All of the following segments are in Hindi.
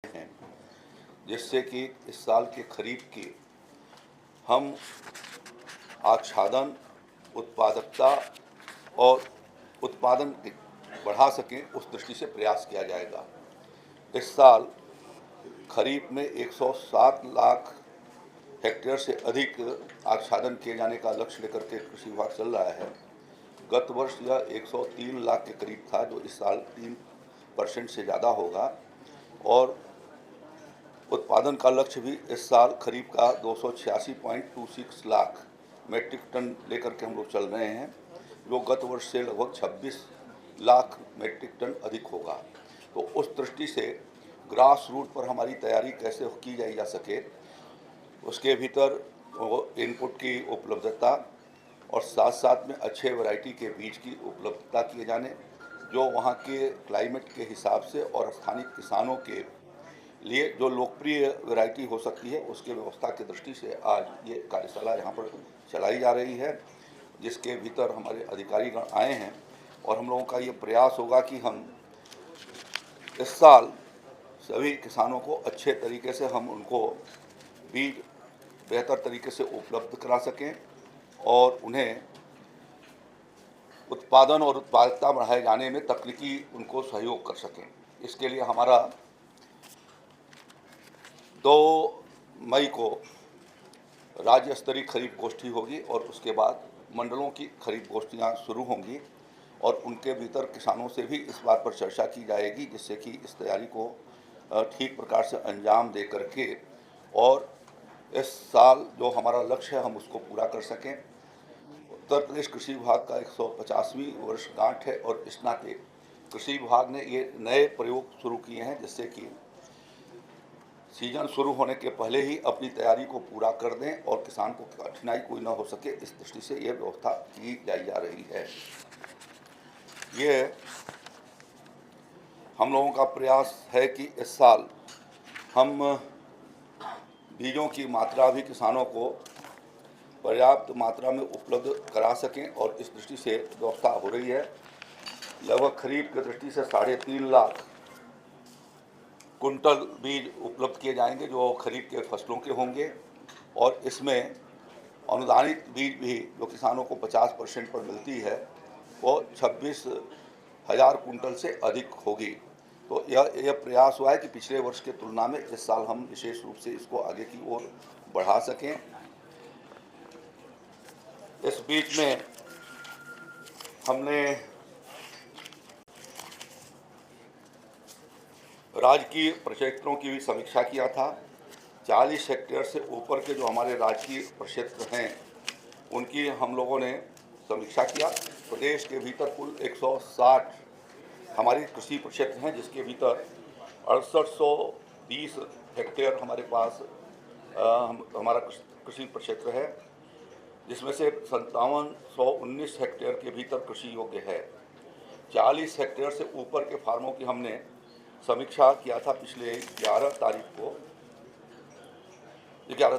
हैं, जिससे कि इस साल के खरीफ की हम आच्छादन, उत्पादकता और उत्पादन बढ़ा सकें, उस दृष्टि से प्रयास किया जाएगा। इस साल खरीफ में 107 लाख हेक्टेयर से अधिक आच्छादन किए जाने का लक्ष्य लेकर के कृषि विभाग चल रहा है। गत वर्ष यह 103 लाख के करीब था, जो इस साल 3% से ज़्यादा होगा। और उत्पादन का लक्ष्य भी इस साल खरीफ का 286.26 लाख मेट्रिक टन लेकर के हम लोग चल रहे हैं, जो गत वर्ष से लगभग 26 लाख मेट्रिक टन अधिक होगा। तो उस दृष्टि से ग्रास रूट पर हमारी तैयारी कैसे की जा सके, उसके भीतर इनपुट की उपलब्धता और साथ साथ में अच्छे वैरायटी के बीज की उपलब्धता किए जाने, जो वहाँ के क्लाइमेट के हिसाब से और स्थानीय किसानों के लिए जो लोकप्रिय वैरायटी हो सकती है, उसके व्यवस्था की दृष्टि से आज ये कार्यशाला यहाँ पर चलाई जा रही है, जिसके भीतर हमारे अधिकारीगण आए हैं। और हम लोगों का ये प्रयास होगा कि हम इस साल सभी किसानों को अच्छे तरीके से हम उनको बीज बेहतर तरीके से उपलब्ध करा सकें और उन्हें उत्पादन और उत्पादकता बढ़ाए जाने में तकनीकी उनको सहयोग कर सकें। इसके लिए हमारा 2 मई को राज्य स्तरीय खरीफ गोष्ठी होगी और उसके बाद मंडलों की खरीफ गोष्ठियाँ शुरू होंगी और उनके भीतर किसानों से भी इस बात पर चर्चा की जाएगी, जिससे कि इस तैयारी को ठीक प्रकार से अंजाम दे करके और इस साल जो हमारा लक्ष्य है हम उसको पूरा कर सकें। उत्तर प्रदेश कृषि विभाग का 150वीं वर्षगांठ है और इस नाते कृषि विभाग ने ये नए प्रयोग शुरू किए हैं, जिससे कि सीजन शुरू होने के पहले ही अपनी तैयारी को पूरा कर दें और किसान को कठिनाई कोई ना हो सके, इस दृष्टि से यह व्यवस्था की जा रही है। ये हम लोगों का प्रयास है कि इस साल हम बीजों की मात्रा भी किसानों को पर्याप्त मात्रा में उपलब्ध करा सकें और इस दृष्टि से व्यवस्था हो रही है। लगभग खरीफ की दृष्टि से 3.5 लाख कुंटल बीज उपलब्ध किए जाएंगे, जो खरीफ के फसलों के होंगे। और इसमें अनुदानित बीज भी जो किसानों को 50% पर मिलती है, वो 26,000 कुंटल से अधिक होगी। तो यह प्रयास हुआ है कि पिछले वर्ष के तुलना में इस साल हम विशेष रूप से इसको आगे की ओर बढ़ा सकें। इस बीच में हमने राजकीय प्रक्षेत्रों की भी समीक्षा किया था। 40 हेक्टेयर से ऊपर के जो हमारे राजकीय प्रक्षेत्र हैं, उनकी हम लोगों ने समीक्षा किया। प्रदेश के भीतर कुल 160 हमारे कृषि प्रक्षेत्र हैं, जिसके भीतर 6820 हेक्टेयर हमारे पास हमारा कृषि प्रक्षेत्र है, जिसमें से 5719 हेक्टेयर के भीतर कृषि योग्य है। 40 हेक्टेयर से ऊपर के फार्मों की हमने समीक्षा किया था पिछले 11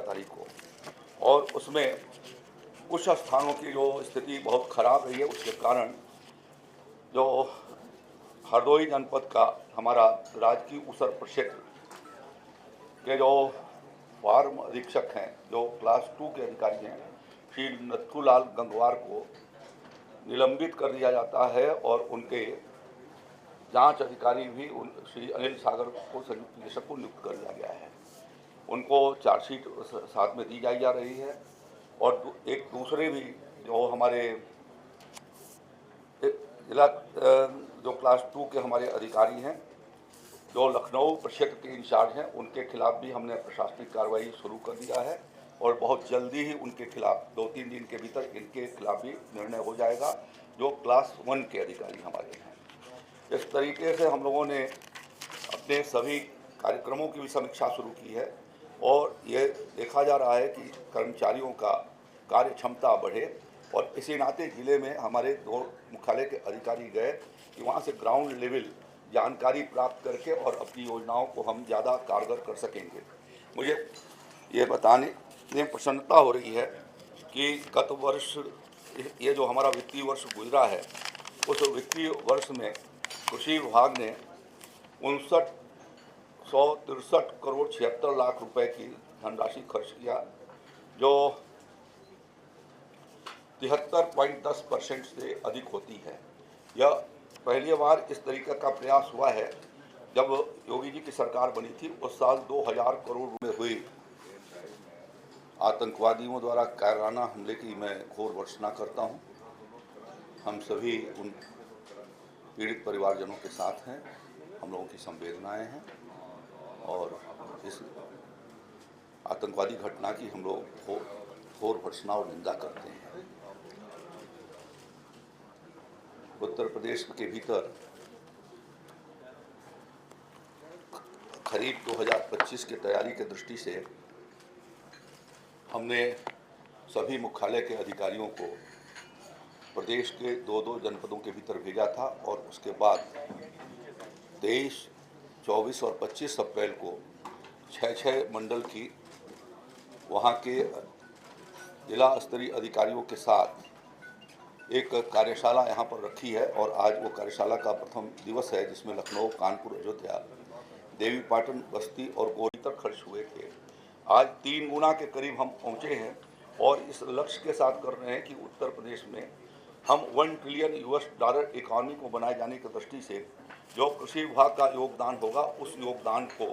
तारीख को और उसमें कुछ स्थानों की जो स्थिति बहुत खराब रही है, उसके कारण जो हरदोई जनपद का हमारा राजकीय ऊसर प्रक्षेत्र के जो फार्म अधीक्षक हैं, जो क्लास 2 के अधिकारी हैं, श्री नथुलाल गंगवार को निलंबित कर दिया जाता है और उनके जांच अधिकारी भी श्री अनिल सागर को संयुक्त निदेशक को नियुक्त कर दिया गया है। उनको चार्जशीट साथ में दी जा रही है। और एक दूसरे भी जो हमारे जिला जो क्लास 2 के हमारे अधिकारी हैं, जो लखनऊ प्रक्षेत्र के इंचार्ज हैं, उनके खिलाफ भी हमने प्रशासनिक कार्रवाई शुरू कर दिया है और बहुत जल्दी ही उनके खिलाफ 2-3 दिन के भीतर इनके खिलाफ भी निर्णय हो जाएगा, जो क्लास 1 के अधिकारी हमारे हैं। इस तरीके से हम लोगों ने अपने सभी कार्यक्रमों की भी समीक्षा शुरू की है और ये देखा जा रहा है कि कर्मचारियों का कार्य क्षमता बढ़े। और इसी नाते ज़िले में हमारे 2 मुख्यालय के अधिकारी गए कि वहाँ से ग्राउंड लेवल जानकारी प्राप्त करके और अपनी योजनाओं को हम ज़्यादा कारगर कर सकेंगे। मुझे ये बताने में प्रसन्नता हो रही है कि गत वर्ष ये जो हमारा वित्तीय वर्ष गुजरा है, उस वित्तीय वर्ष में कृषि विभाग ने 163 करोड़ 76 लाख रुपए की धनराशि खर्च किया, जो 73.10% से अधिक होती है। यह पहली बार इस तरीके का प्रयास हुआ है। जब योगी जी की सरकार बनी थी उस साल 2000 करोड़ रुपए हुई आतंकवादियों द्वारा कायराना हमले की मैं घोर भर्त्सना करता हूं। हम सभी उन पीड़ित परिवारजनों के साथ हैं, हम लोगों की संवेदनाएं हैं और इस आतंकवादी घटना की हम लोग घोर भर्त्सना और निंदा करते हैं। उत्तर प्रदेश के भीतर खरीफ 2025 की तैयारी की दृष्टि से हमने सभी मुख्यालय के अधिकारियों को प्रदेश के 2-2 जनपदों के भीतर भेजा था और उसके बाद 23, 24 और 25 अप्रैल को 6 मंडल की वहाँ के जिला स्तरीय अधिकारियों के साथ एक कार्यशाला यहाँ पर रखी है और आज वो कार्यशाला का प्रथम दिवस है, जिसमें लखनऊ, कानपुर, अयोध्या, देवीपाटन, बस्ती और गोरी तक खर्च हुए थे। आज 3 गुना के करीब हम पहुँचे हैं और इस लक्ष्य के साथ कर रहे हैं कि उत्तर प्रदेश में हम $1 ट्रिलियन इकॉनमी को बनाए जाने की दृष्टि से जो कृषि विभाग का योगदान होगा उस योगदान को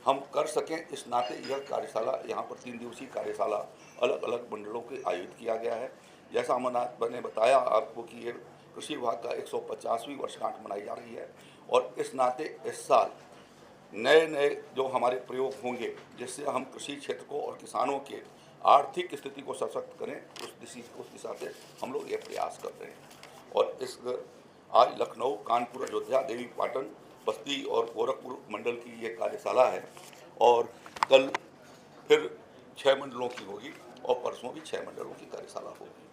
हम कर सकें। इस नाते यह कार्यशाला यहाँ पर 3 दिवसीय कार्यशाला अलग अलग मंडलों के आयोजित किया गया है। जैसा मैंने बताया आपको कि ये कृषि विभाग का 150वीं वर्षगांठ मनाई जा रही है और इस नाते इस साल नए जो हमारे प्रयोग होंगे जिससे हम कृषि क्षेत्र को और किसानों के आर्थिक स्थिति को सशक्त करें, उस दिशा से हम लोग ये प्रयास कर रहे हैं। और इस आज लखनऊ, कानपुर, अयोध्या, देवीपाटन, बस्ती और गोरखपुर मंडल की ये कार्यशाला है और कल फिर 6 मंडलों की होगी और परसों भी 6 मंडलों की कार्यशाला होगी।